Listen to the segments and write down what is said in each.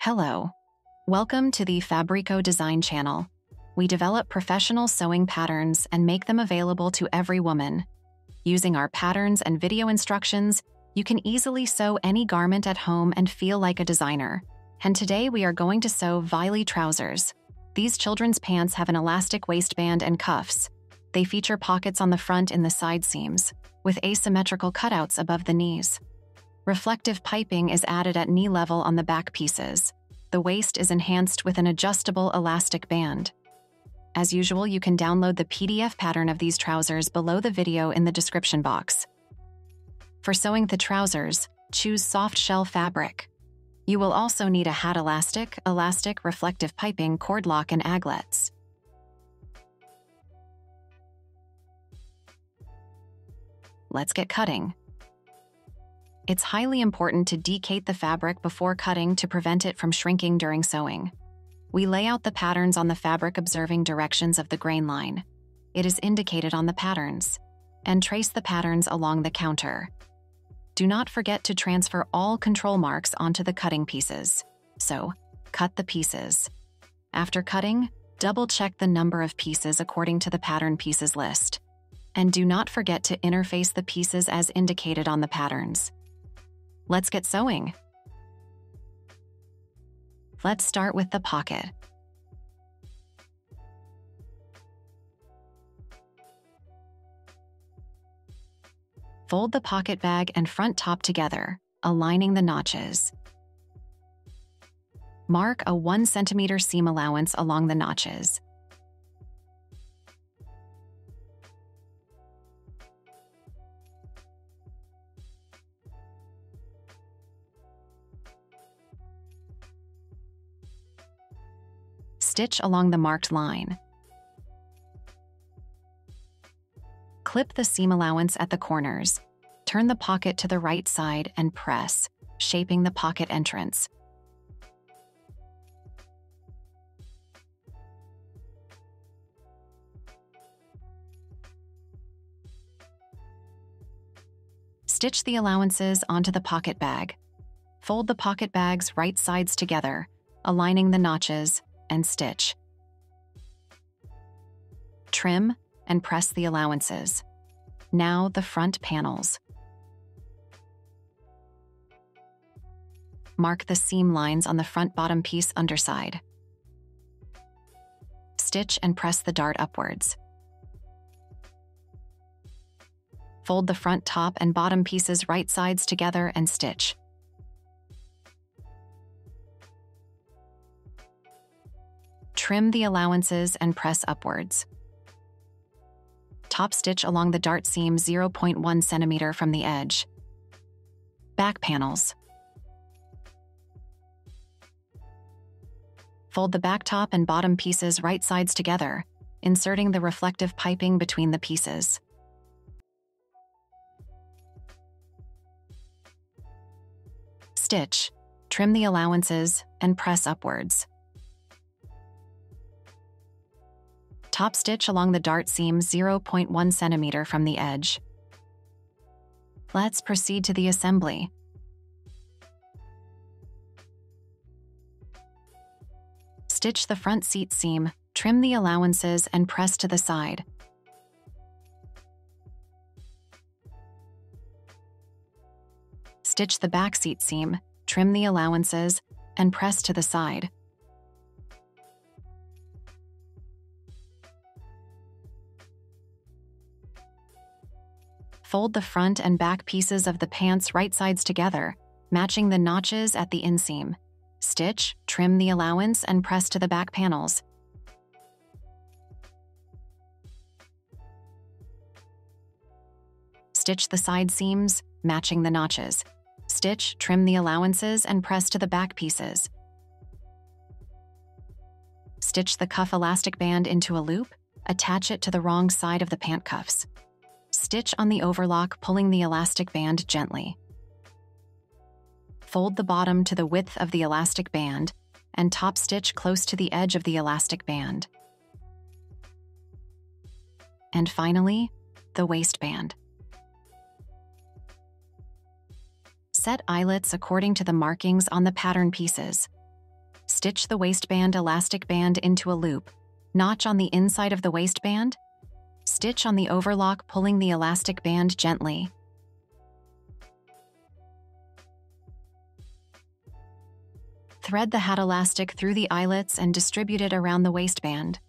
Hello. Welcome to the Fabrico.Design channel. We develop professional sewing patterns and make them available to every woman. Using our patterns and video instructions, you can easily sew any garment at home and feel like a designer. And today we are going to sew Vaille Trousers. These children's pants have an elastic waistband and cuffs. They feature pockets on the front in the side seams, with asymmetrical cutouts above the knees. Reflective piping is added at knee level on the back pieces. The waist is enhanced with an adjustable elastic band. As usual, you can download the PDF pattern of these trousers below the video in the description box. For sewing the trousers, choose Softshell fabric. You will also need a hat elastic, reflective piping, cord lock, and Aglets. Let's get cutting. It's highly important to decate the fabric before cutting to prevent it from shrinking during sewing. We lay out the patterns on the fabric observing directions of the grain line. It is indicated on the patterns. And trace the patterns along the counter. Do not forget to transfer all control marks onto the cutting pieces. So, cut the pieces. After cutting, double-check the number of pieces according to the pattern pieces list. And do not forget to interface the pieces as indicated on the patterns. Let's get sewing. Let's start with the pocket. Fold the pocket bag and front top together, aligning the notches. Mark a 1 centimeter seam allowance along the notches. Stitch along the marked line. Clip the seam allowance at the corners. Turn the pocket to the right side and press, shaping the pocket entrance. Stitch the allowances onto the pocket bag. Fold the pocket bag's right sides together, aligning the notches, and stitch. Trim and press the allowances. Now the front panels. Mark the seam lines on the front bottom piece underside. Stitch and press the dart upwards. Fold the front top and bottom pieces right sides together and stitch. Trim the allowances and press upwards. Top stitch along the dart seam 0.1 centimeter from the edge. Back panels. Fold the back top and bottom pieces right sides together, inserting the reflective piping between the pieces. Stitch, trim the allowances, and press upwards. Top stitch along the dart seam 0.1 centimeter from the edge. Let's proceed to the assembly. Stitch the front seat seam, trim the allowances, and press to the side. Stitch the back seat seam, trim the allowances, and press to the side. Fold the front and back pieces of the pants right sides together, matching the notches at the inseam. Stitch, trim the allowance, and press to the back panels. Stitch the side seams, matching the notches. Stitch, trim the allowances, and press to the back pieces. Stitch the cuff elastic band into a loop, attach it to the wrong side of the pant cuffs. Stitch on the overlock, pulling the elastic band gently. Fold the bottom to the width of the elastic band and top stitch close to the edge of the elastic band. And finally, the waistband. Set eyelets according to the markings on the pattern pieces. Stitch the waistband elastic band into a loop. Notch on the inside of the waistband. Stitch on the overlock, pulling the elastic band gently. Thread the hat elastic through the eyelets and distribute it around the waistband.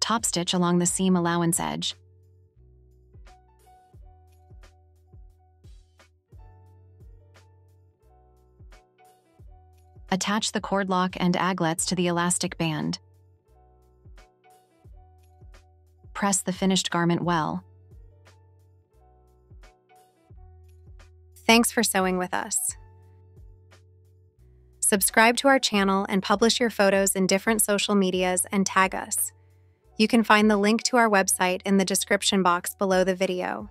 Top stitch along the seam allowance edge. Attach the cord lock and aglets to the elastic band. Press the finished garment well. Thanks for sewing with us. Subscribe to our channel and publish your photos in different social medias and tag us. You can find the link to our website in the description box below the video.